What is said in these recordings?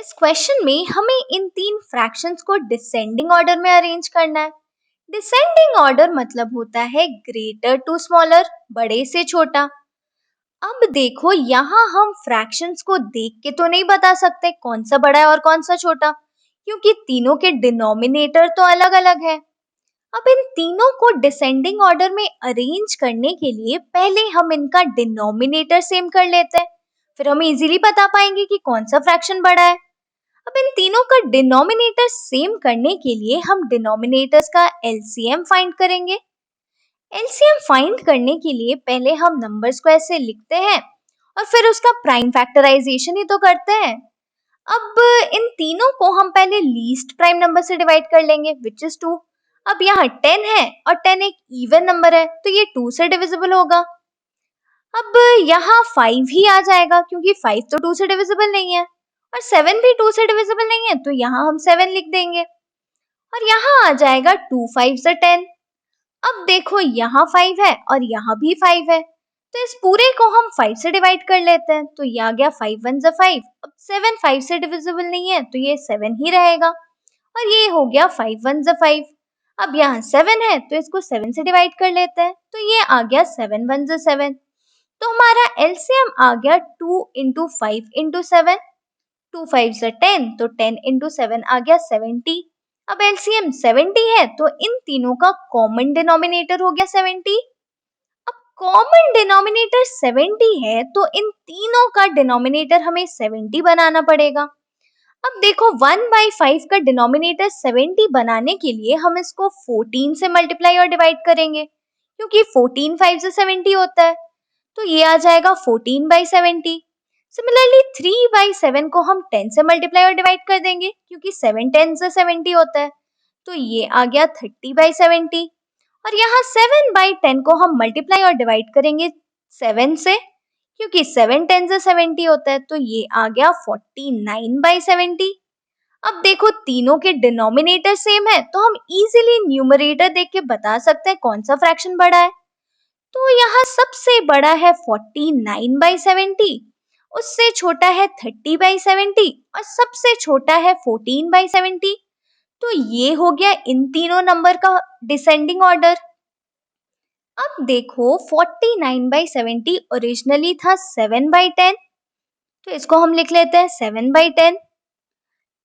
इस क्वेश्चन में हमें इन तीन फ्रैक्शंस को डिसेंडिंग ऑर्डर में अरेंज करना है। डिसेंडिंग ऑर्डर मतलब होता है ग्रेटर टू स्मॉलर, बड़े से छोटा। अब देखो यहाँ हम फ्रैक्शंस को देख के तो नहीं बता सकते कौन सा बड़ा है और कौन सा छोटा, क्योंकि तीनों के डिनोमिनेटर तो अलग अलग है। अब इन तीनों को डिसेंडिंग ऑर्डर में अरेंज करने के लिए पहले हम इनका डिनोमिनेटर सेम कर लेते हैं, फिर हम इजीली बता पाएंगे कि कौन सा फ्रैक्शन बड़ा है। अब इन तीनों का डिनोमिनेटर सेम करने के लिए हम डिनोमिनेटर्स का एलसीएम फाइंड करेंगे। एलसीएम फाइंड करने के लिए पहले हम नंबर्स को ऐसे लिखते हैं और फिर उसका प्राइम फैक्टराइजेशन ही तो करते हैं। अब इन तीनों को हम पहले लीस्ट प्राइम नंबर से डिवाइड कर लेंगे विच इज 2। अब यहाँ 10 है और 10 एक इवन नंबर है तो ये 2 से डिविजिबल होगा। अब यहाँ 5 ही आ जाएगा क्योंकि 5 तो 2 से डिविजिबल नहीं है और 7 भी 2 से डिविजिबल नहीं है तो यहाँ हम 7 लिख देंगे और यहाँ आ जाएगा 2 5 से 10। अब देखो यहाँ 5 है और यहाँ भी 5 है तो इस पूरे को हम 5 से डिवाइड कर लेते हैं तो ये आ गया 5 1 5। अब 7 5 से डिविजिबल नहीं है तो ये 7 ही रहेगा और ये हो गया 5 1 5। अब यहाँ 7 है तो इसको 7 से डिवाइड कर लेते हैं तो ये आ गया 7 1 7। तो हमारा एलसीएम आ गया 2 इंटू 5 इंटू 7। 2 5 से 10 तो 10 इंटू 7 आ गया 70। अब एलसीएम 70 है तो इन तीनों का कॉमन डिनोमिनेटर हो गया 70। अब कॉमन डिनोमिनेटर 70 है तो इन तीनों का डिनोमिनेटर हमें 70 बनाना पड़ेगा। अब देखो 1/5 का डिनोमिनेटर 70 बनाने के लिए हम इसको 14 से मल्टीप्लाई और डिवाइड करेंगे क्योंकि 14 5 से 70 होता है तो ये आ जाएगा 14/70। सिमिलरली 3/7 को हम 10 से मल्टीप्लाई और डिवाइड कर देंगे क्योंकि 7 10 से 70 होता है तो ये आ गया 30/70। और यहाँ 7/10 को हम मल्टीप्लाई और डिवाइड करेंगे 7 से क्योंकि 7 10 से 70 होता है तो ये आ गया 49/70। अब देखो तीनों के डिनोमिनेटर सेम है तो हम इजीली न्यूमरेटर देख के बता सकते हैं कौन सा फ्रैक्शन बड़ा है। तो यहाँ सबसे बड़ा है 49/70, उससे छोटा है 30/70 और सबसे छोटा है 14/70। तो ये हो गया इन तीनों नंबर का डिसेंडिंग ऑर्डर। अब देखो 49/70 ओरिजिनली था 7/10 तो इसको हम लिख लेते हैं 7/10।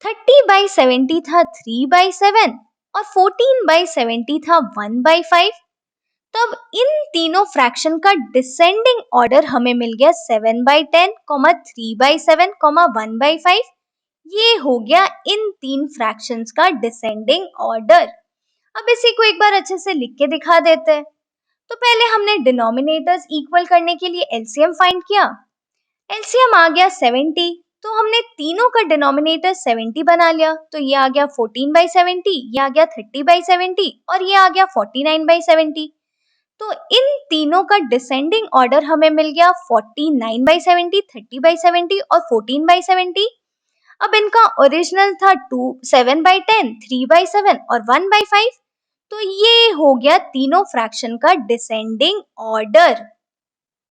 30/70 था 3/7 और 14/70 था 1/5। तब इन तीनों फ्रैक्शन का डिसेंडिंग ऑर्डर हमें मिल गया 7/10, 3/7, 1/5। ये हो गया इन तीन फ्रैक्शंस का डिसेंडिंग ऑर्डर। अब इसी को एक बार अच्छे से लिख के दिखा देते हैं। तो पहले हमने डिनोमिनेटर्स इक्वल करने के लिए एलसीएम फाइंड किया। एलसीएम आ गया 70 तो हमने तीनों का डिनोमिनेटर 70 बना लिया तो ये आ गया 14/70, ये आ गया 30/70 और ये आ गया 49/70। तो इन तीनों का डिसेंडिंग ऑर्डर हमें मिल गया 49/70, 30/70 और 14/70। अब इनका ओरिजिनल था 7/10, 3/7 और 1/5। तो ये हो गया तीनों फ्रैक्शन का डिसेंडिंग ऑर्डर।